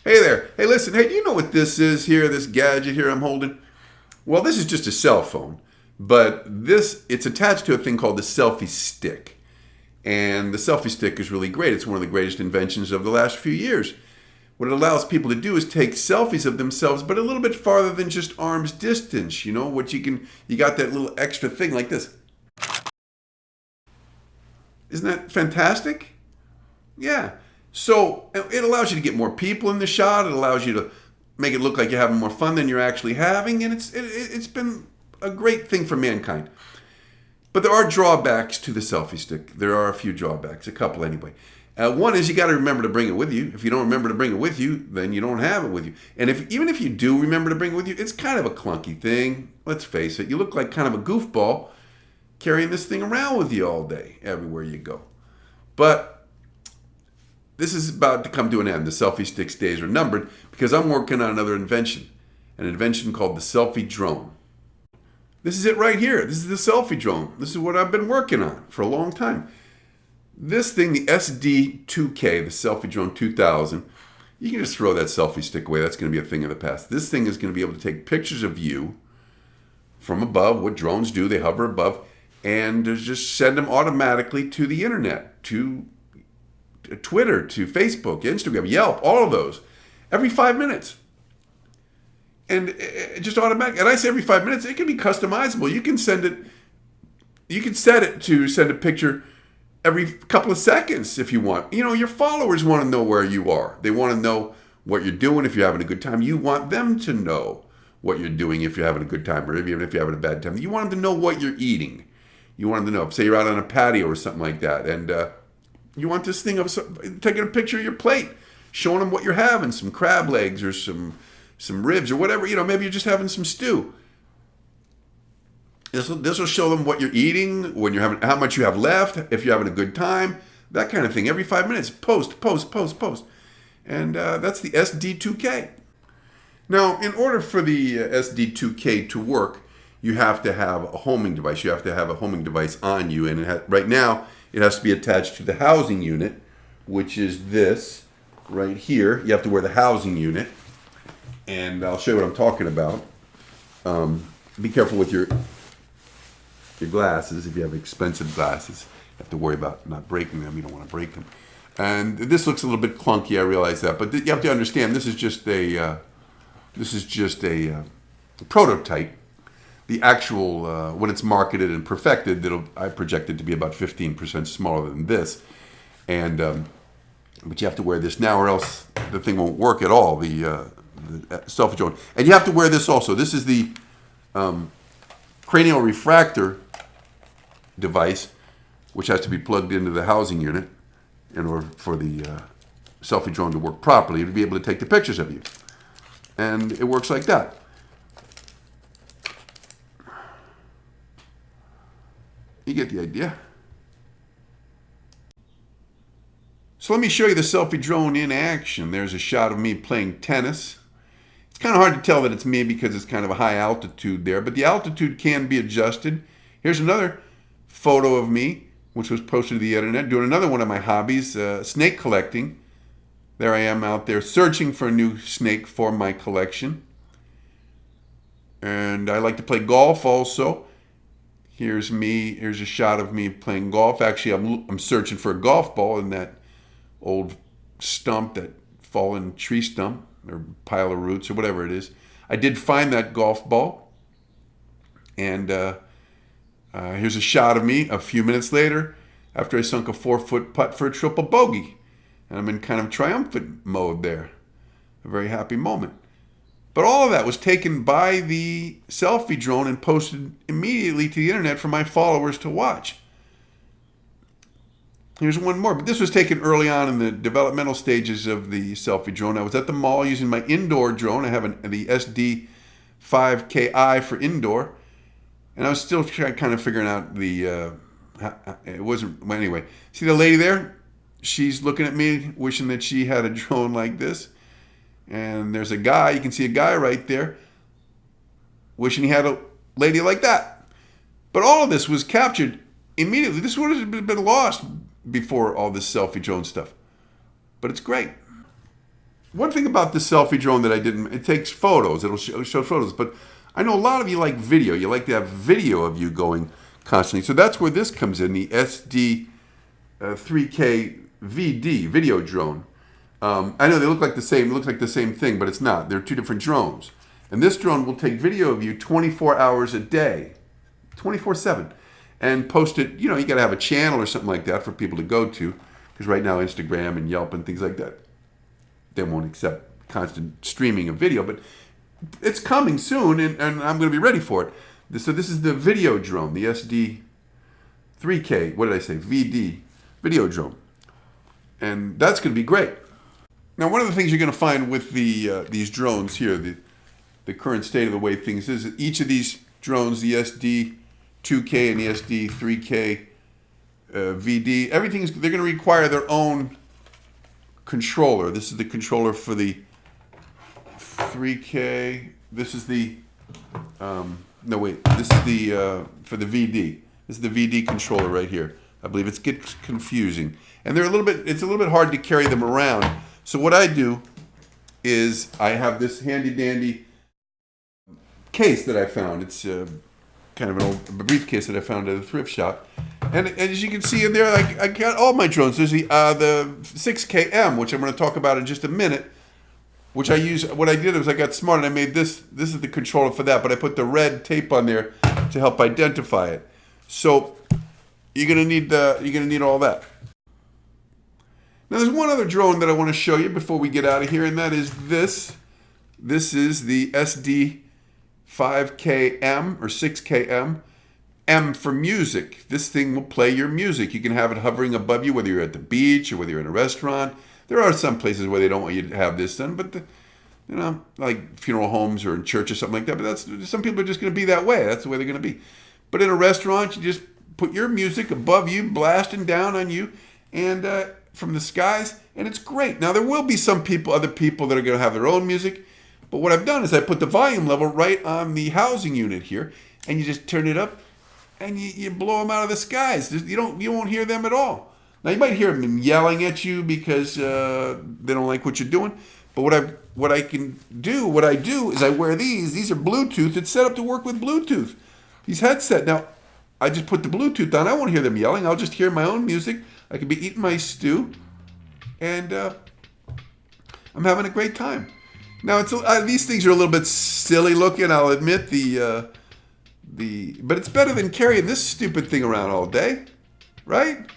Hey there. Hey, listen. Hey, do you know what this is here, this gadget here I'm holding? Well, this is just a cell phone, but it's attached to a thing called the selfie stick. And the selfie stick is really great. It's one of the greatest inventions of the last few years. What it allows people to do is take selfies of themselves, but a little bit farther than just arm's distance. You know, you got that little extra thing like this. Isn't that fantastic? Yeah. So it allows you to get more people in the shot. It allows you to make it look like you're having more fun than you're actually having. And it's been a great thing for mankind. But there are drawbacks to the selfie stick. There are a few drawbacks, a couple anyway. One is you got to remember to bring it with you. If you don't remember to bring it with you, then you don't have it with you. And even if you do remember to bring it with you, it's kind of a clunky thing. Let's face it. You look like kind of a goofball carrying this thing around with you all day, everywhere you go. But this is about to come to an end. The selfie stick's days are numbered because I'm working on another invention. An invention called the selfie drone. This is it right here. This is the selfie drone. This is what I've been working on for a long time. This thing, the SD2K, the Selfie Drone 2000, you can just throw that selfie stick away. That's going to be a thing of the past. This thing is going to be able to take pictures of you from above, what drones do. They hover above, and just send them automatically to the internet, to Twitter, to Facebook, Instagram, Yelp, all of those, every 5 minutes. And just automatic. And I say every 5 minutes, it can be customizable. You can set it to send a picture every couple of seconds if you want. You know, your followers want to know where you are. They want to know what you're doing if you're having a good time. You want them to know what you're doing if you're having a good time, or even if you're having a bad time. You want them to know what you're eating. You want them to know, say you're out on a patio or something like that, and you want this thing of taking a picture of your plate, showing them what you're having, some crab legs or some ribs or whatever. You know, maybe you're just having some stew. This will show them what you're eating, when you're having, how much you have left, if you're having a good time, that kind of thing. Every 5 minutes, post. And that's the SD2K. Now, in order for the SD2K to work, you have to have a homing device. You have to have a homing device on you. And right now, it has to be attached to the housing unit, which is this right here. You have to wear the housing unit. And I'll show you what I'm talking about. Be careful with your glasses. If you have expensive glasses, you have to worry about not breaking them. You don't want to break them. And this looks a little bit clunky, I realize that, but you have to understand this is just a prototype. The actual when it's marketed and perfected, I project it to be about 15% smaller than this. And but you have to wear this now, or else the thing won't work at all. The selfie drone, and you have to wear this also. This is the cranial refractor device, which has to be plugged into the housing unit in order for the selfie drone to work properly, to be able to take the pictures of you. And it works like that. You get the idea. So let me show you the selfie drone in action. There's a shot of me playing tennis. It's kind of hard to tell that it's me because it's kind of a high altitude there, but the altitude can be adjusted. Here's another photo of me, which was posted to the internet, doing another one of my hobbies, snake collecting. There I am out there searching for a new snake for my collection. And I like to play golf also. Here's me. Here's a shot of me playing golf. Actually, I'm searching for a golf ball in that old stump, that fallen tree stump or pile of roots or whatever it is. I did find that golf ball. And here's a shot of me a few minutes later after I sunk a 4-foot putt for a triple bogey. And I'm in kind of triumphant mode there. A very happy moment. But all of that was taken by the selfie drone and posted immediately to the internet for my followers to watch. Here's one more, but this was taken early on in the developmental stages of the selfie drone. I was at the mall using my indoor drone. I have the SD5KI for indoor. And I was still kind of figuring out it wasn't, well, anyway. See the lady there? She's looking at me, wishing that she had a drone like this. And there's a guy, you can see a guy right there, wishing he had a lady like that. But all of this was captured immediately. This would have been lost before all this selfie drone stuff. But it's great. one thing about the selfie drone that I didn't, it takes photos. It'll show photos, but I know a lot of you like video. You like to have video of you going constantly. So that's where this comes in, the SD 3K VD, video drone. I know they look like the same, it looks like the same thing, but it's not. They're two different drones. And this drone will take video of you 24 hours a day, 24/7, and post it. You know, you got to have a channel or something like that for people to go to, because right now Instagram and Yelp and things like that, they won't accept constant streaming of video, but it's coming soon, and I'm going to be ready for it. So this is the video drone, the SD 3K, what did I say, VD, video drone. And that's going to be great. Now, one of the things you're going to find with these drones here, the current state of the way things is, that each of these drones, the SD 2K and the SD 3K VD, they're going to require their own controller. This is the controller for the 3K. This is the this is the for the VD. This is the VD controller right here. I believe it gets confusing, and it's a little bit hard to carry them around. So what I do is I have this handy dandy case that I found. It's kind of an old briefcase that I found at a thrift shop. And as you can see in there, I got all my drones. There's the 6KM, which I'm going to talk about in just a minute, which I use. What I did was I got smart and I made this. This is the controller for that, but I put the red tape on there to help identify it. So you're going to need all that. Now there's one other drone that I want to show you before we get out of here, and that is this. This is the SD 5KM or 6KM. M for music. This thing will play your music. You can have it hovering above you, whether you're at the beach or whether you're in a restaurant. There are some places where they don't want you to have this done, but like funeral homes or in church or something like that. But some people are just going to be that way. That's the way they're going to be. But in a restaurant, you just put your music above you, blasting down on you, and from the skies, and it's great. Now there will be other people that are going to have their own music, but what I've done is I put the volume level right on the housing unit here, and you just turn it up, and you blow them out of the skies. You won't hear them at all. Now you might hear them yelling at you because they don't like what you're doing. But what I do is I wear these. These are Bluetooth. It's set up to work with Bluetooth. These headsets. Now I just put the Bluetooth on. I won't hear them yelling. I'll just hear my own music. I could be eating my stew, and I'm having a great time. Now these things are a little bit silly looking. I'll admit but it's better than carrying this stupid thing around all day, right?